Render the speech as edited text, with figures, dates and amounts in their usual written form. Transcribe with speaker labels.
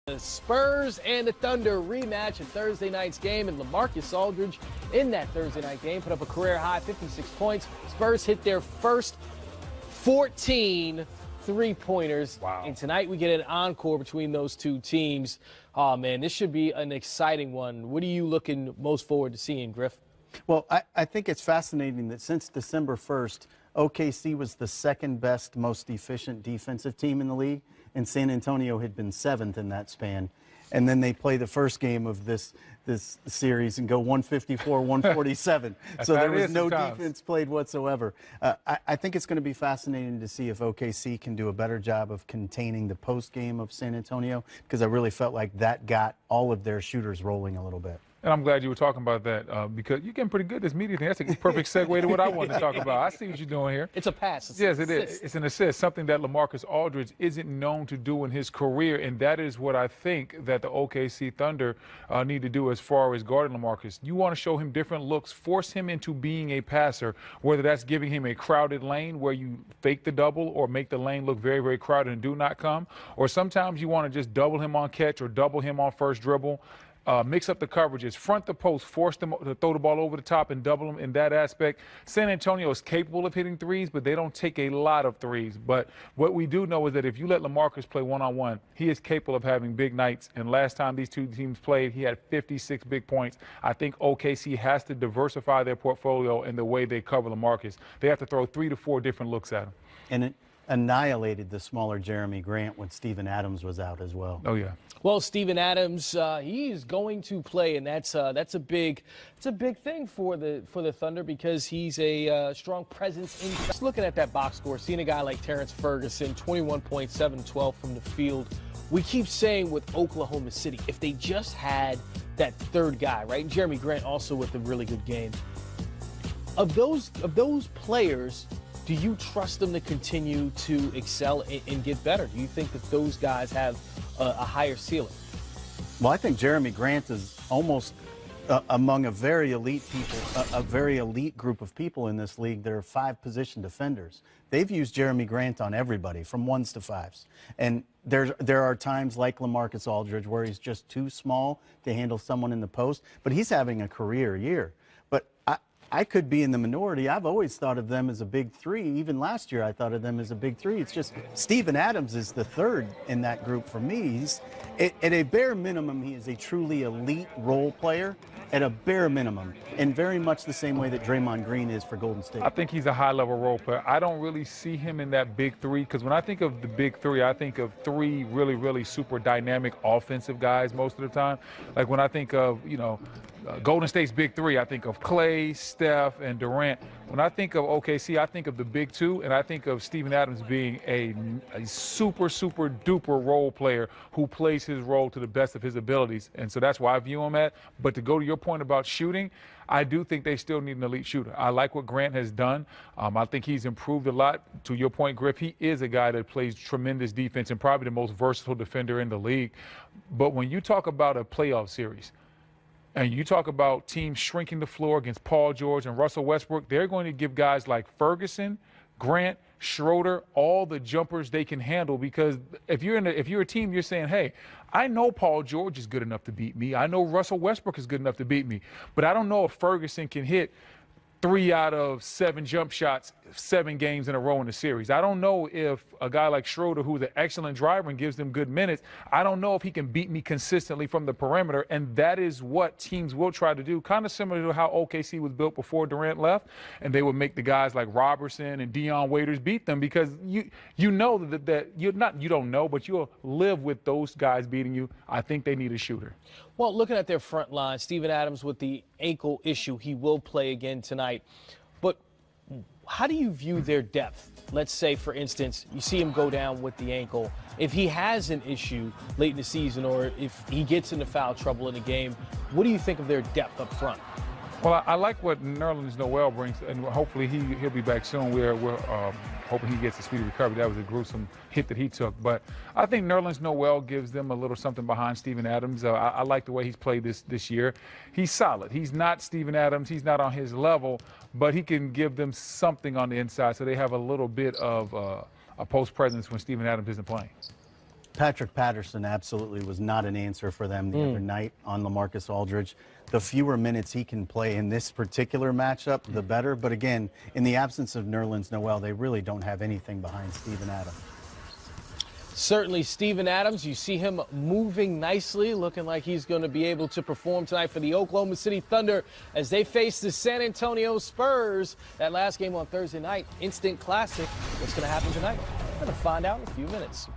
Speaker 1: The Spurs and the Thunder rematch in Thursday night's game, and LaMarcus Aldridge in that Thursday night game put up a career-high 56 points. Spurs hit their first 14 three-pointers.
Speaker 2: Wow.
Speaker 1: And tonight we get an encore between those two teams. Oh, man, this should be an exciting one. What are you looking most forward to seeing, Griff?
Speaker 3: Well, I think it's fascinating that since December 1st, OKC was the second best, most efficient defensive team in the league, and San Antonio had been 7th in that span. And then they play the first game of this series and go 154-147. So there was no defense played whatsoever. I think it's going to be fascinating to see if OKC can do a better job of containing the post game of San Antonio, because I really felt like that got all of their shooters rolling a little bit.
Speaker 2: And I'm glad you were talking about that because you're getting pretty good at this media thing. That's a perfect segue to what I wanted to talk about. I see what you're doing here.
Speaker 1: It's a pass.
Speaker 2: Yes, it is. It's an assist, something that LaMarcus Aldridge isn't known to do in his career, and that is what I think that the OKC Thunder need to do as far as guarding LaMarcus. You want to show him different looks, force him into being a passer, whether that's giving him a crowded lane where you fake the double or make the lane look very, very crowded and do not come, or sometimes you want to just double him on catch or double him on first dribble. Mix up the coverages, front the post, force them to throw the ball over the top and double them in that aspect. San Antonio is capable of hitting threes, but they don't take a lot of threes. But what we do know is that if you let LaMarcus play one-on-one, he is capable of having big nights. And last time these two teams played, he had 56 big points. I think OKC has to diversify their portfolio in the way they cover LaMarcus. They have to throw 3 to 4 different looks at him.
Speaker 3: And it annihilated the smaller Jeremy Grant when Steven Adams was out as well.
Speaker 2: Oh, yeah.
Speaker 1: Well, Steven Adams, he is going to play, and that's a big thing for the Thunder, because he's a strong presence in. Just looking at that box score, seeing a guy like Terrence Ferguson, 21.7, 12 from the field. We keep saying with Oklahoma City, if they just had that third guy, right? And Jeremy Grant also with a really good game. Of those players, do you trust them to continue to excel and get better? Do you think that those guys have a higher ceiling?
Speaker 3: Well, I think Jeremy Grant is almost among a very elite group of people in this league. There are 5 position defenders. They've used Jeremy Grant on everybody from 1s to 5s. And there are times like LaMarcus Aldridge where he's just too small to handle someone in the post, but he's having a career year. But I could be in the minority. I've always thought of them as a big 3. Even last year, I thought of them as a big 3. It's just Steven Adams is the third in that group for me. At a bare minimum, he is a truly elite role player at a bare minimum, and very much the same way that Draymond Green is for Golden State.
Speaker 2: I think he's a high-level role player. I don't really see him in that big 3, because when I think of the big 3, I think of 3 really, really super dynamic offensive guys most of the time. Like when I think of, Golden State's big 3, I think of Clay, Steph, and Durant. When I think of OKC, I think of the big 2, and I think of Steven Adams being a super, super duper role player who plays his role to the best of his abilities. And so that's why I view him at. But to go to your point about shooting, I do think they still need an elite shooter. I like what Grant has done. I think he's improved a lot. To your point, Griff, he is a guy that plays tremendous defense and probably the most versatile defender in the league. But when you talk about a playoff series, and you talk about teams shrinking the floor against Paul George and Russell Westbrook, they're going to give guys like Ferguson, Grant, Schroeder all the jumpers they can handle, because if you're a team, you're saying, hey, I know Paul George is good enough to beat me. I know Russell Westbrook is good enough to beat me. But I don't know if Ferguson can hit 3 out of 7 jump shots 7 games in a row in the series. I don't know if a guy like Schroeder, who's an excellent driver and gives them good minutes, I don't know if he can beat me consistently from the perimeter, and that is what teams will try to do, kind of similar to how OKC was built before Durant left, and they would make the guys like Robertson and Dion Waiters beat them, because you know that you don't know, but you'll live with those guys beating you. I think they need a shooter.
Speaker 1: Well, looking at their front line, Steven Adams with the ankle issue, he will play again tonight. But how do you view their depth? Let's say, for instance, you see him go down with the ankle. If he has an issue late in the season, or if he gets into foul trouble in a game, what do you think of their depth up front?
Speaker 2: Well, I like what Nerlens Noel brings, and hopefully he'll be back soon. We're hoping he gets a speedy recovery. That was a gruesome hit that he took. But I think Nerlens Noel gives them a little something behind Steven Adams. I like the way he's played this year. He's solid. He's not Steven Adams. He's not on his level, but he can give them something on the inside, so they have a little bit of a post presence when Steven Adams isn't playing.
Speaker 3: Patrick Patterson absolutely was not an answer for them the other night on LaMarcus Aldridge. The fewer minutes he can play in this particular matchup, the better. But again, in the absence of Nerlens Noel, they really don't have anything behind Steven Adams.
Speaker 1: Certainly Steven Adams, you see him moving nicely, looking like he's going to be able to perform tonight for the Oklahoma City Thunder as they face the San Antonio Spurs. That last game on Thursday night, instant classic. What's going to happen tonight? We're going to find out in a few minutes.